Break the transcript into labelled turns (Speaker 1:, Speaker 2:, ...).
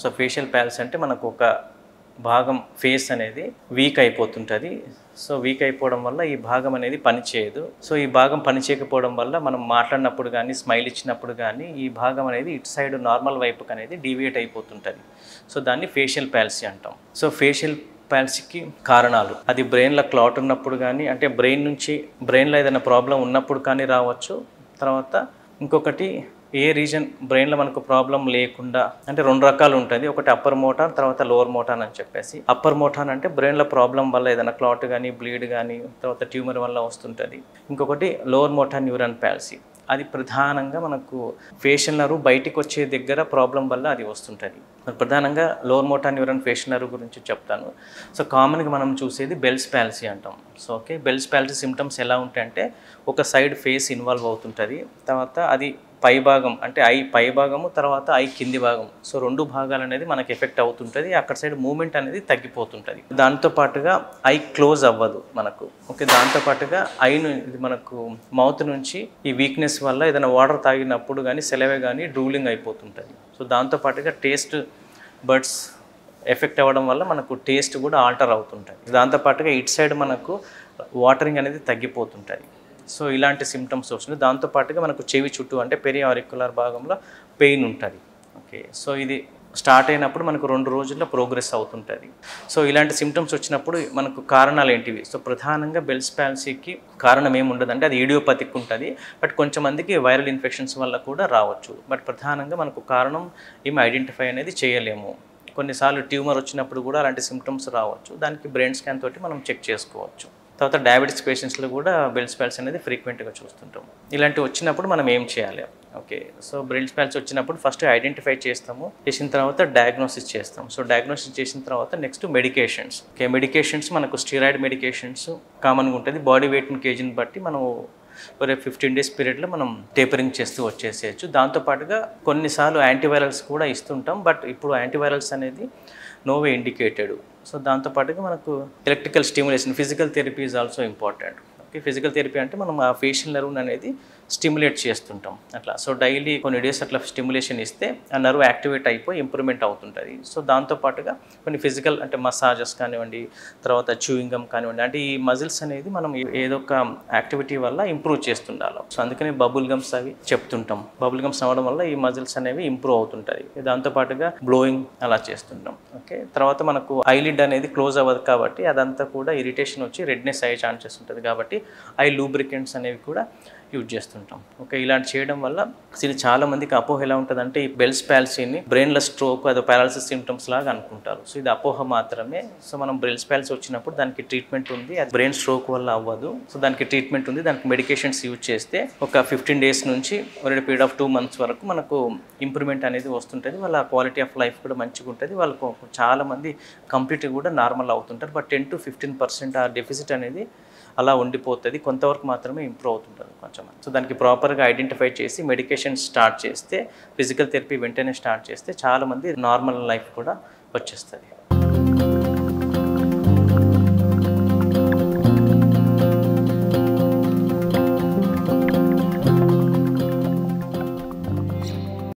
Speaker 1: So facial palace అంటే మనకు ఒక భాగం ఫేస్ అనేది వీక్ అయిపోతుంటుంది. సో వీక్ అయిపోవడం వల్ల ఈ భాగం అనేది పనిచేయదు. సో ఈ భాగం పనిచేయకపోవడం వల్ల మనం మాట్లాడినప్పుడు కానీ స్మైల్ ఇచ్చినప్పుడు కానీ ఈ భాగం అనేది ఇటు సైడ్ నార్మల్ వైపుకి అనేది డీవియేట్ అయిపోతుంటుంది. సో దాన్ని ఫేషియల్ ప్యాలసీ అంటాం. సో ఫేషియల్ ప్యాలసీకి కారణాలు అది బ్రెయిన్లో క్లాట్ ఉన్నప్పుడు కానీ, అంటే బ్రెయిన్లో ఏదైనా ప్రాబ్లం ఉన్నప్పుడు కానీ రావచ్చు. తర్వాత ఇంకొకటి ఏ రీజన్ బ్రెయిన్లో మనకు ప్రాబ్లం లేకుండా, అంటే 2 రకాలు ఉంటుంది. ఒకటి అప్పర్ మోటార్, తర్వాత లోవర్ మోటార్ అని చెప్పేసి. అప్పర్ మోటార్ అంటే బ్రెయిన్లో ప్రాబ్లం వల్ల ఏదైనా క్లాట్ కానీ బ్లీడ్ కానీ తర్వాత ట్యూమర్ వల్ల వస్తుంటుంది. ఇంకొకటి లోవర్ మోటార్ న్యూరాన్ ప్యాలసీ. అది ప్రధానంగా మనకు ఫేషియల్ నర్వ్ బయటికి వచ్చే దగ్గర ప్రాబ్లం వల్ల అది వస్తుంటుంది. ప్రధానంగా lower motor neuron facial nerve గురించి చెప్తాను. సో కామన్గా మనం చూసేది బెల్స్ ప్యాలసీ అంటాం. So okay, Bell's palsy symptoms ఎలా ఉంటాయంటే ఒక సైడ్ ఫేస్ ఇన్వాల్వ్ అవుతుంటుంది. తర్వాత అది పై భాగం అంటే ఐ పై భాగము, తర్వాత ఐ కింది భాగం. సో 2 భాగాలు అనేది మనకి ఎఫెక్ట్ అవుతుంటుంది. అక్కడ సైడ్ మూమెంట్ అనేది తగ్గిపోతుంటుంది. దాంతోపాటుగా ఐ క్లోజ్ అవ్వదు మనకు. ఓకే, దాంతోపాటుగా ఇది మనకు మౌత్ నుంచి ఈ వీక్నెస్ వల్ల ఏదైనా వాటర్ తాగినప్పుడు కానీ సెలవే కానీ డ్రూలింగ్ అయిపోతుంటుంది. సో దాంతోపాటుగా టేస్ట్ బడ్స్ ఎఫెక్ట్ అవ్వడం వల్ల మనకు టేస్ట్ కూడా ఆల్టర్ అవుతుంటుంది. దాంతోపాటుగా ఇటు సైడ్ మనకు వాటరింగ్ అనేది తగ్గిపోతుంటుంది. సో ఇలాంటి సిమ్టమ్స్ వస్తున్నాయి. దాంతోపాటుగా మనకు చెవి చుట్టూ అంటే పెరి ఆరిక్యులర్ భాగంలో పెయిన్ ఉంటుంది. ఓకే, సో ఇది స్టార్ట్ అయినప్పుడు మనకు 2 రోజుల్లో ప్రోగ్రెస్ అవుతుంటుంది. సో ఇలాంటి సిమ్టమ్స్ వచ్చినప్పుడు మనకు కారణాలు ఏంటివి? సో ప్రధానంగా బెల్స్ ప్యాలసీకి కారణం ఏమి ఉండదంటే అది ఇడియోపతిక్ ఉంటుంది. బట్ కొంచెంమందికి వైరల్ ఇన్ఫెక్షన్స్ వల్ల కూడా రావచ్చు. బట్ ప్రధానంగా మనకు కారణం ఏమి ఐడెంటిఫై అనేది చేయలేము. కొన్నిసార్లు ట్యూమర్ వచ్చినప్పుడు కూడా అలాంటి సిమ్టమ్స్ రావచ్చు. దానికి బ్రెయిన్ స్కాన్ తోటి మనం చెక్ చేసుకోవచ్చు. తర్వాత డయాబెటీస్ పేషెంట్స్లో కూడా బెల్స్ ప్యాలసీ అనేది ఫ్రీక్వెంట్గా చూస్తుంటాం. ఇలాంటివి వచ్చినప్పుడు మనం ఏం చేయాలి? ఓకే, సో బెల్స్ ప్యాలసీ వచ్చినప్పుడు ఫస్ట్ ఐడెంటిఫై చేసిన తర్వాత డయాగ్నోసిస్ చేస్తాం. సో డయాగ్నోసిస్ చేసిన తర్వాత నెక్స్ట్ మెడికేషన్స్. ఓకే, మెడికేషన్స్ మనకు స్టీరాయిడ్ మెడికేషన్స్ కామన్గా ఉంటుంది. బాడీ వెయిట్ని కేజీని బట్టి మనం 15 days పీరియడ్లో మనం టేపరింగ్ చేస్తూ వచ్చేసేయచ్చు. దాంతోపాటుగా కొన్నిసార్లు యాంటీవైరల్స్ కూడా ఇస్తుంటాం. బట్ ఇప్పుడు యాంటీవైరల్స్ అనేది నోవే ఇండికేటెడ్. సో దాంతోపాటుగా మనకు electrical stimulation, physical therapy is also important. Okay, physical therapy అంటే మనం ఆ ఫేషియల్ నర్వ్ అనేది స్టిమ్యులేట్ చేస్తుంటాం అట్లా. సో డైలీ కొన్ని డేస్ అట్లా స్టిమ్యులేషన్ ఇస్తే ఆ నర్వ్ యాక్టివేట్ అయిపోయి ఇంప్రూవ్మెంట్ అవుతుంటుంది. సో దాంతోపాటుగా కొన్ని ఫిజికల్ అంటే మసాజెస్ కానివ్వండి, తర్వాత చూయింగమ్ కానివ్వండి, అంటే ఈ మజిల్స్ అనేది మనం ఏదో ఒక యాక్టివిటీ వల్ల ఇంప్రూవ్ చేస్తుండాలి. సో అందుకని బబుల్ గమ్స్ అవి చెప్తుంటాం. బబుల్ గమ్స్ అవ్వడం వల్ల ఈ మజిల్స్ అనేవి ఇంప్రూవ్ అవుతుంటాయి. దాంతోపాటుగా బ్లోయింగ్ అలా చేస్తుంటాం. ఓకే, తర్వాత మనకు ఐలిడ్ అనేది క్లోజ్ అవ్వదు కాబట్టి అదంతా కూడా ఇరిటేషన్ వచ్చి రెడ్నెస్ అయ్యే ఛాన్సెస్ ఉంటుంది. కాబట్టి ఐ లూబ్రికెంట్స్ అనేవి కూడా యూజ్ చేస్తుంటాం. ఓకే, ఇలాంటి చేయడం వల్ల అసలు చాలా మందికి అపోహ ఎలా ఉంటుందంటే ఈ బెల్స్ ప్యాలసీని బ్రెయిన్లో స్ట్రోక్ అదో పారాలసిస్ సిమ్టమ్స్ లాగా అనుకుంటారు. సో ఇది అపోహ మాత్రమే. సో మనం బెల్స్ ప్యాలసీ వచ్చినప్పుడు దానికి ట్రీట్మెంట్ ఉంది. అది బ్రెయిన్ స్ట్రోక్ వల్ల అవ్వదు. సో దానికి ట్రీట్మెంట్ ఉంది. దానికి మెడికేషన్స్ యూజ్ చేస్తే ఒక 15 days నుంచి పీరియడ్ ఆఫ్ 2 months వరకు మనకు ఇంప్రూవ్మెంట్ అనేది వస్తుంటుంది. వాళ్ళ క్వాలిటీ ఆఫ్ లైఫ్ కూడా మంచిగా ఉంటుంది. వాళ్ళకు చాలా మంది కంప్లీట్గా కూడా నార్మల్ అవుతుంటారు. బట్ 10 to 15% ఆ డెఫిసిట్ అనేది అలా ఉండిపోతుంది. కొంతవరకు మాత్రమే ఇంప్రూవ్ అవుతుంటుంది కొంచెం. సో దానికి ప్రాపర్గా ఐడెంటిఫై చేసి మెడికేషన్ స్టార్ట్ చేస్తే, ఫిజికల్ థెరపీ వెంటనే స్టార్ట్ చేస్తే చాలామంది నార్మల్ లైఫ్ కూడా వచ్చేస్తుంది.